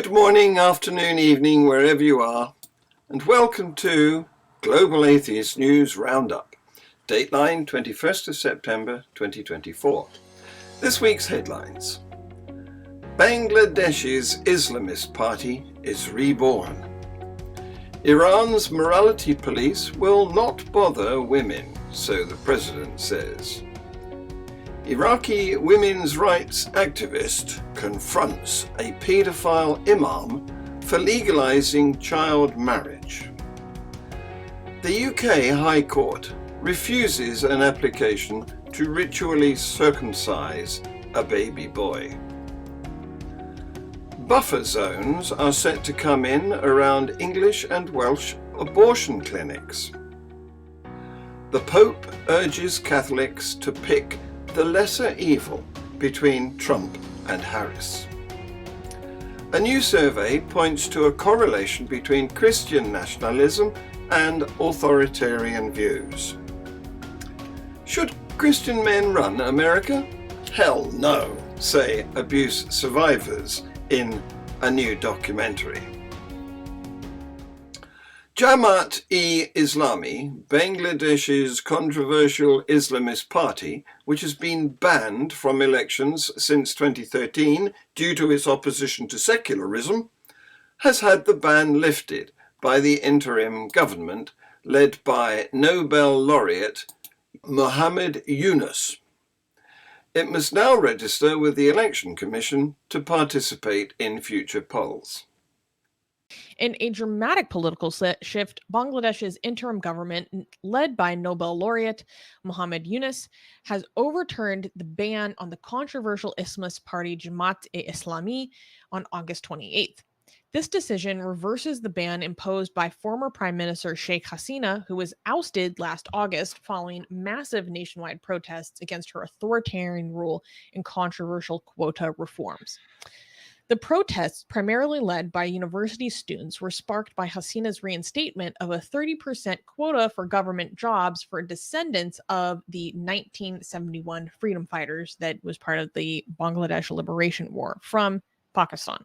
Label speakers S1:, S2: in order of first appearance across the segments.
S1: Good morning, afternoon, evening, wherever you are, and welcome to Global Atheist News Roundup, dateline 21st of September 2024. This week's headlines. Bangladesh's Islamist party is reborn. Iran's morality police will not bother women, so the president says. Iraqi women's rights activist confronts a pedophile imam for legalizing child marriage. The UK High Court refuses an application to ritually circumcise a baby boy. Buffer zones are set to come in around English and Welsh abortion clinics. The Pope urges Catholics to pick the lesser evil between Trump and Harris. A new survey points to a correlation between Christian nationalism and authoritarian views. Should Christian men run America? Hell no, say abuse survivors in a new documentary. Jamaat-e-Islami, Bangladesh's controversial Islamist party, which has been banned from elections since 2013 due to its opposition to secularism, has had the ban lifted by the interim government led by Nobel laureate Muhammad Yunus. It must now register with the Election Commission to participate in future polls.
S2: In a dramatic political shift, Bangladesh's interim government, led by Nobel laureate Muhammad Yunus, has overturned the ban on the controversial Islamist party Jamaat-e-Islami on August 28th. This decision reverses the ban imposed by former Prime Minister Sheikh Hasina, who was ousted last August following massive nationwide protests against her authoritarian rule and controversial quota reforms. The protests, primarily led by university students, were sparked by Hasina's reinstatement of a 30% quota for government jobs for descendants of the 1971 freedom fighters that was part of the Bangladesh Liberation War from Pakistan.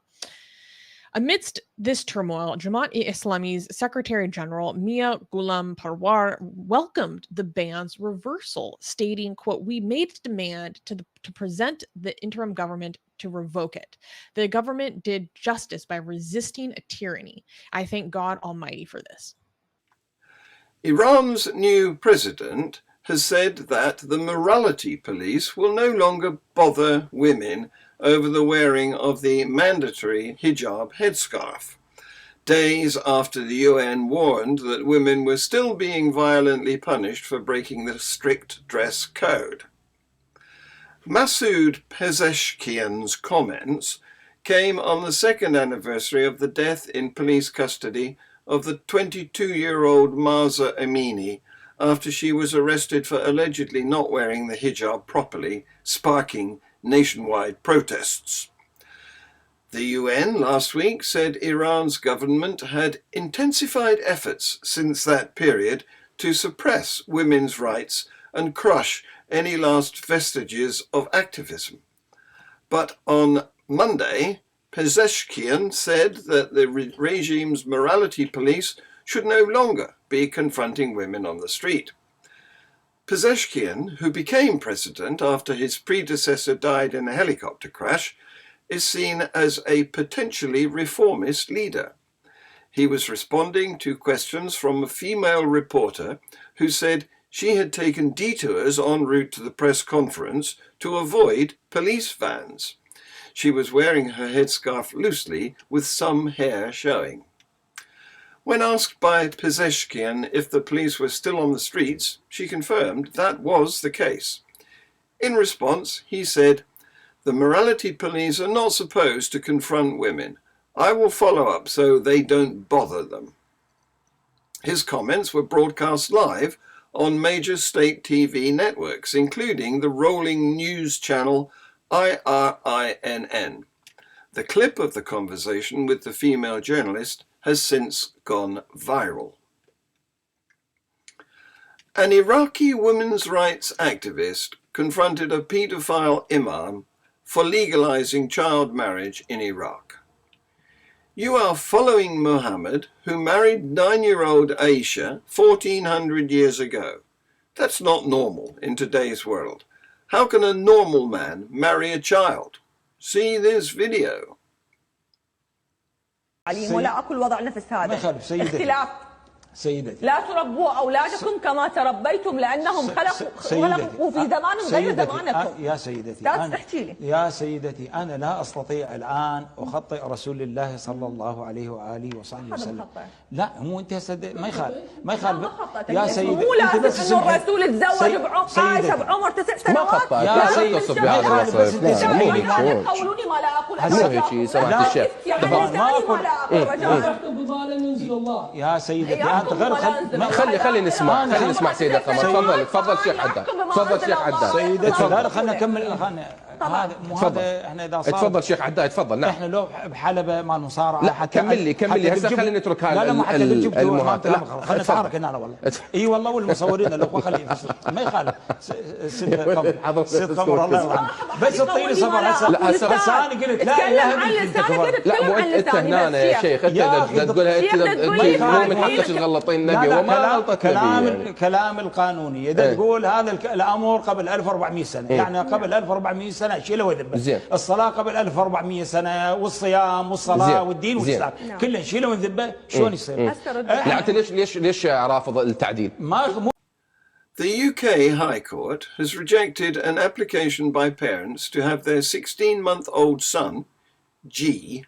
S2: Amidst this turmoil, Jamaat-e-Islami's Secretary General Mia Ghulam Parwar welcomed the ban's reversal, stating, quote, "We made a demand to present the interim government to revoke it. The government did justice by resisting a tyranny. I thank God Almighty for this."
S1: Iran's new president has said that the morality police will no longer bother women over the wearing of the mandatory hijab headscarf, days after the UN warned that women were still being violently punished for breaking the strict dress code. Masoud Pezeshkian's comments came on the second anniversary of the death in police custody of the 22-year-old Mahsa Amini after she was arrested for allegedly not wearing the hijab properly, sparking nationwide protests. The UN last week said Iran's government had intensified efforts since that period to suppress women's rights and crush any last vestiges of activism. But on Monday, Pezeshkian said that the regime's morality police should no longer be confronting women on the street. Pezeshkian, who became president after his predecessor died in a helicopter crash, is seen as a potentially reformist leader. He was responding to questions from a female reporter who said she had taken detours en route to the press conference to avoid police vans. She was wearing her headscarf loosely with some hair showing. When asked by Pezeshkian if the police were still on the streets, she confirmed that was the case. In response, he said, "The morality police are not supposed to confront women. I will follow up so they don't bother them." His comments were broadcast live on major state TV networks, including the rolling news channel IRINN. The clip of the conversation with the female journalist has since gone viral. An Iraqi women's rights activist confronted a pedophile imam for legalizing child marriage in Iraq. You are following Muhammad, who married 9-year-old Aisha 1400 years ago. That's not normal in today's world. How can a normal man marry a child? See this video.
S3: ولا أكل وضع نفس هذا اختلاف سيدتي لا تربوا أولادكم كما تربيتم لأنهم خلقوا في زمان غير زمانكم. يا سيدتي لا تحكي لي. يا سيدتي أنا لا أستطيع الآن أخطئ رسول الله صلى الله عليه وآله وصحبه وسلم. لا مو أنت ما يخالف يا سيدتي. مو لازم إنه الرسول تزوج عائشة بعمر 9 سنوات. يا سيدتي ما يخالف بس تقولوني ما لا أقول.
S4: هيك سمعت الشيخ
S3: ما أقول يا سيدتي
S4: خلي نسمع سيدة قمر. تفضل شيخ حداد.
S3: سيدتي لا خلينا نكمل. هذا احنا اذا صار
S4: تفضل شيخ حداد تفضل. نعم
S3: احنا لو بحلبة مع المصارعه
S4: لا كمل لي هسه خلينا نترك هذا
S3: المهاتره. خلينا نتحرك هنا والله. اي والله والمصورين الاخوه خلي ما يخالف. ست قمر الله يرحمه بس الطين صبر هسه بس انا قلت لا اله الا انت.
S4: لا مو انت هنا يا شيخ انت تقولها انت مو من حقك تغلطين النبي وما غلطت النبي.
S3: كلام القانوني اذا تقول هذا الامر قبل 1400 سنه يعني قبل 1400 سنه شيله وذبه. الصلاه قبل 1400 سنه والصيام والصلاه والدين والاسلام كله نشيله ونذبه. شلون يصير؟
S4: لا انت ليش رافض التعديل؟
S1: The UK High Court has rejected an application by parents to have their 16-month-old son, G,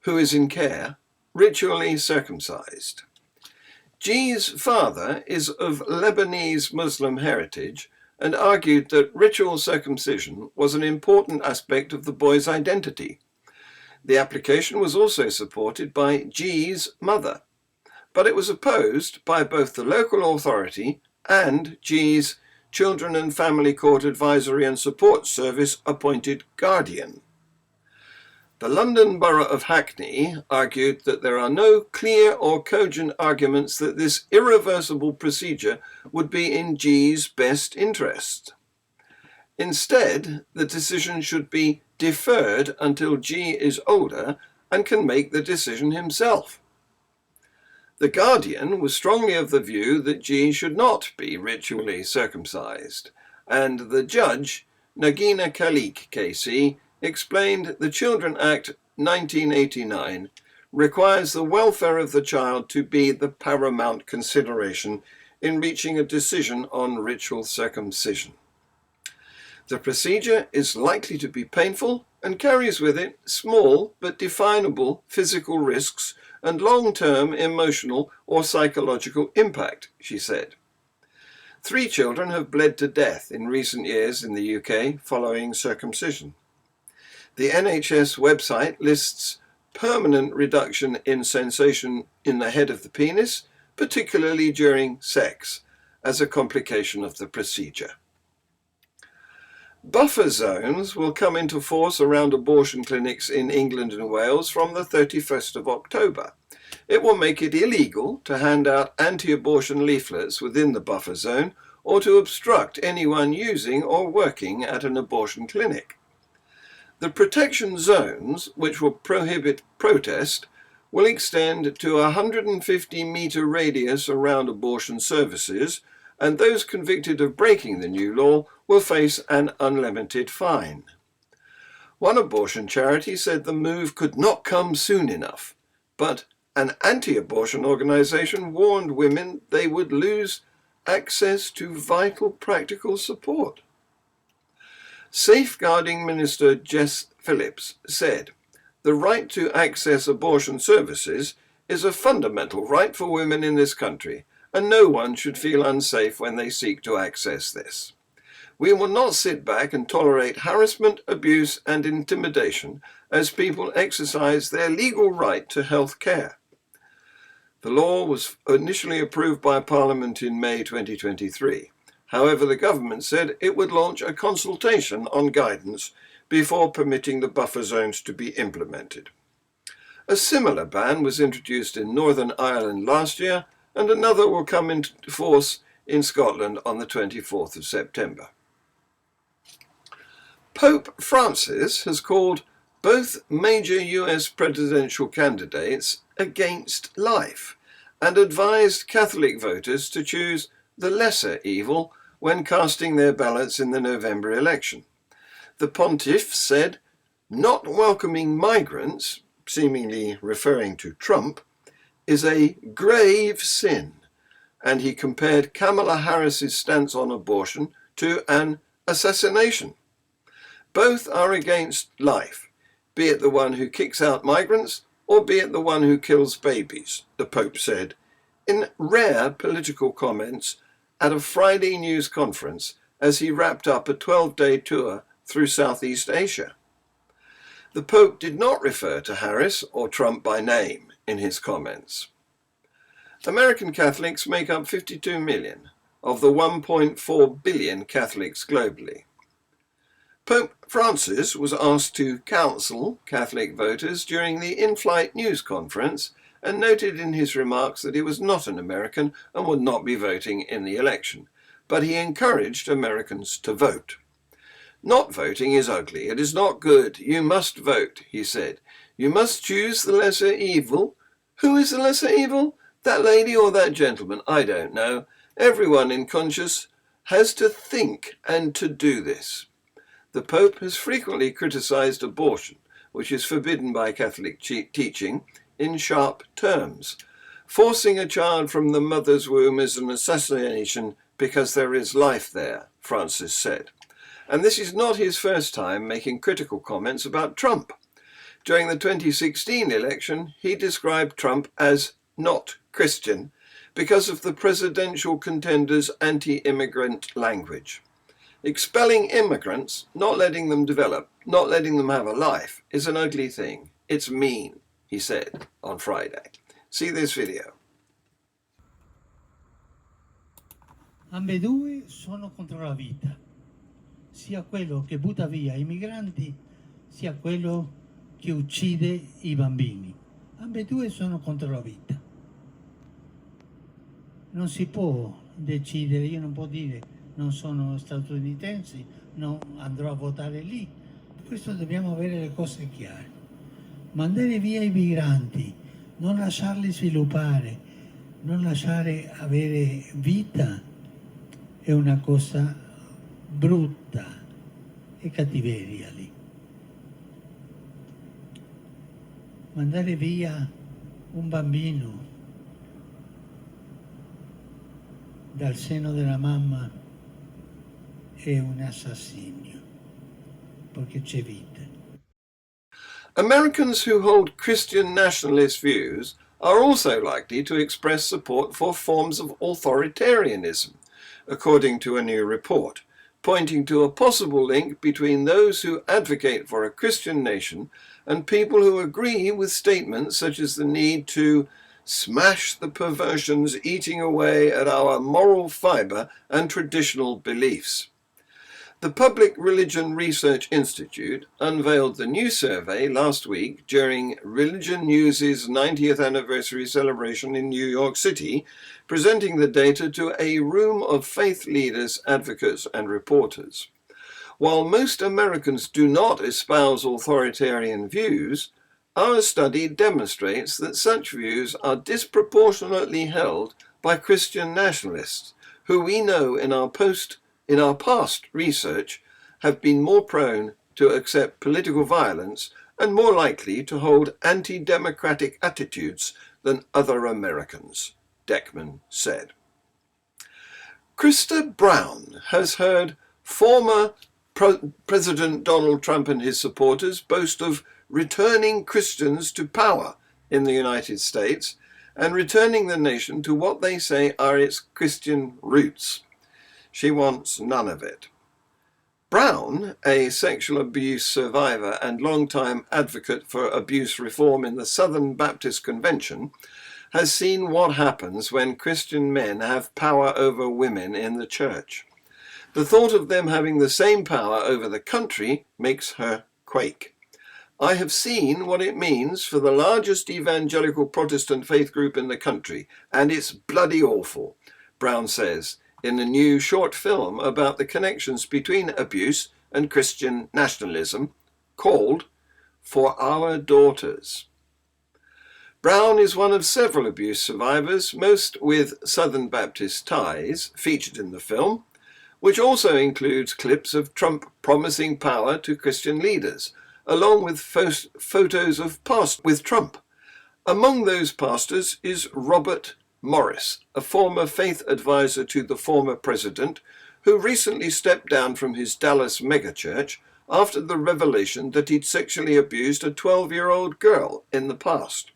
S1: who is in care, ritually circumcised. G's father is of Lebanese Muslim heritage and argued that ritual circumcision was an important aspect of the boy's identity. The application was also supported by G's mother, but it was opposed by both the local authority and G's Children and Family Court Advisory and Support Service appointed guardian. The London Borough of Hackney argued that there are no clear or cogent arguments that this irreversible procedure would be in G's best interest. Instead, the decision should be deferred until G is older and can make the decision himself. The Guardian was strongly of the view that G should not be ritually circumcised, and the judge, Nagina Khalik KC, explained the Children Act 1989 requires the welfare of the child to be the paramount consideration in reaching a decision on ritual circumcision. The procedure is likely to be painful and carries with it small but definable physical risks and long-term emotional or psychological impact, she said. 3 children have bled to death in recent years in the UK following circumcision. The NHS website lists permanent reduction in sensation in the head of the penis, particularly during sex, as a complication of the procedure. Buffer zones will come into force around abortion clinics in England and Wales from the 31st of October. It will make it illegal to hand out anti-abortion leaflets within the buffer zone or to obstruct anyone using or working at an abortion clinic. The protection zones, which will prohibit protest, will extend to a 150-metre radius around abortion services, and those convicted of breaking the new law will face an unlimited fine. One abortion charity said the move could not come soon enough, but an anti-abortion organisation warned women they would lose access to vital practical support. Safeguarding Minister Jess Phillips said, "The right to access abortion services is a fundamental right for women in this country, and no one should feel unsafe when they seek to access this. We will not sit back and tolerate harassment, abuse and intimidation as people exercise their legal right to health care." The law was initially approved by Parliament in May 2023. However, the government said it would launch a consultation on guidance before permitting the buffer zones to be implemented. A similar ban was introduced in Northern Ireland last year, and another will come into force in Scotland on the 24th of September. Pope Francis has called both major US presidential candidates against life and advised Catholic voters to choose the lesser evil when casting their ballots in the November election. The pontiff said, "Not welcoming migrants," seemingly referring to Trump, "is a grave sin," and he compared Kamala Harris's stance on abortion to an assassination. Both are against life, be it the one who kicks out migrants or be it the one who kills babies, the Pope said, in rare political comments at a Friday news conference as he wrapped up a 12-day tour through Southeast Asia. The Pope did not refer to Harris or Trump by name in his comments. American Catholics make up 52 million of the 1.4 billion Catholics globally. Pope Francis was asked to counsel Catholic voters during the in-flight news conference and noted in his remarks that he was not an American and would not be voting in the election, but he encouraged Americans to vote. "Not voting is ugly. It is not good. You must vote," he said. "You must choose the lesser evil." Who is the lesser evil? That lady or that gentleman? I don't know. Everyone in conscience has to think and to do this. The Pope has frequently criticized abortion, which is forbidden by Catholic teaching, in sharp terms. Forcing a child from the mother's womb is an assassination because there is life there, Francis said. And this is not his first time making critical comments about Trump. During the 2016 election, he described Trump as not Christian because of the presidential contender's anti-immigrant language. Expelling immigrants, not letting them develop, not letting them have a life, is an ugly thing. It's mean, he said on Friday. See this video.
S5: Ambedue sono contro la vita, sia quello che butta via i migranti, sia quello che uccide i bambini. Ambedue sono contro la vita. Non si può decidere, io non posso dire non sono statunitense, non andrò a votare lì. Per questo dobbiamo avere le cose chiare. Mandare via i migranti, non lasciarli sviluppare, non lasciare avere vita è una cosa brutta e cattiveria lì. Mandare via un bambino dal seno della mamma è un assassinio, perché c'è vita.
S1: Americans who hold Christian nationalist views are also likely to express support for forms of authoritarianism, according to a new report, pointing to a possible link between those who advocate for a Christian nation and people who agree with statements such as the need to smash the perversions eating away at our moral fibre and traditional beliefs. The Public Religion Research Institute unveiled the new survey last week during Religion News' 90th anniversary celebration in New York City, presenting the data to a room of faith leaders, advocates, and reporters. While most Americans do not espouse authoritarian views, our study demonstrates that such views are disproportionately held by Christian nationalists, who we know in our past research have been more prone to accept political violence and more likely to hold anti-democratic attitudes than other Americans, Deckman said. Krista Brown has heard former President Donald Trump and his supporters boast of returning Christians to power in the United States and returning the nation to what they say are its Christian roots. She wants none of it. Brown, a sexual abuse survivor and longtime advocate for abuse reform in the Southern Baptist Convention, has seen what happens when Christian men have power over women in the church. The thought of them having the same power over the country makes her quake. I have seen what it means for the largest evangelical Protestant faith group in the country, and it's bloody awful, Brown says in a new short film about the connections between abuse and Christian nationalism called for our daughters. Brown is one of several abuse survivors, most with Southern Baptist ties, featured in the film, which also includes clips of Trump promising power to Christian leaders, along with photos of pastors with Trump. Among those pastors is Robert Morris, a former faith advisor to the former president, who recently stepped down from his Dallas megachurch after the revelation that he'd sexually abused a 12-year-old girl in the past.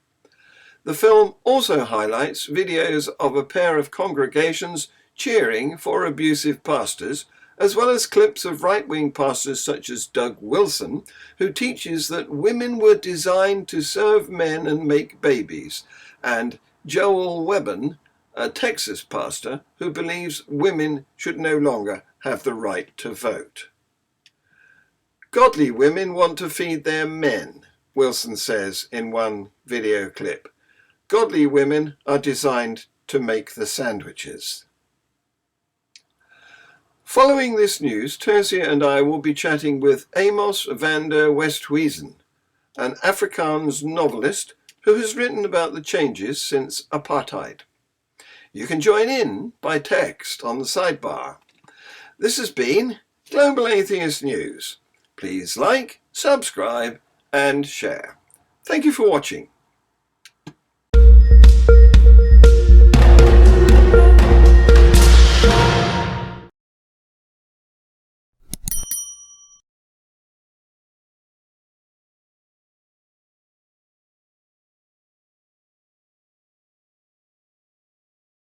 S1: The film also highlights videos of a pair of congregations cheering for abusive pastors, as well as clips of right-wing pastors such as Doug Wilson, who teaches that women were designed to serve men and make babies, and Joel Webben, a Texas pastor who believes women should no longer have the right to vote. Godly women want to feed their men, Wilson says in one video clip. Godly women are designed to make the sandwiches. Following this news, Tercia and I will be chatting with Amos van der Westhuizen, an Afrikaans novelist who has written about the changes since apartheid. You can join in by text on the sidebar. This has been Global Atheist News. Please like, subscribe and share. Thank you for watching.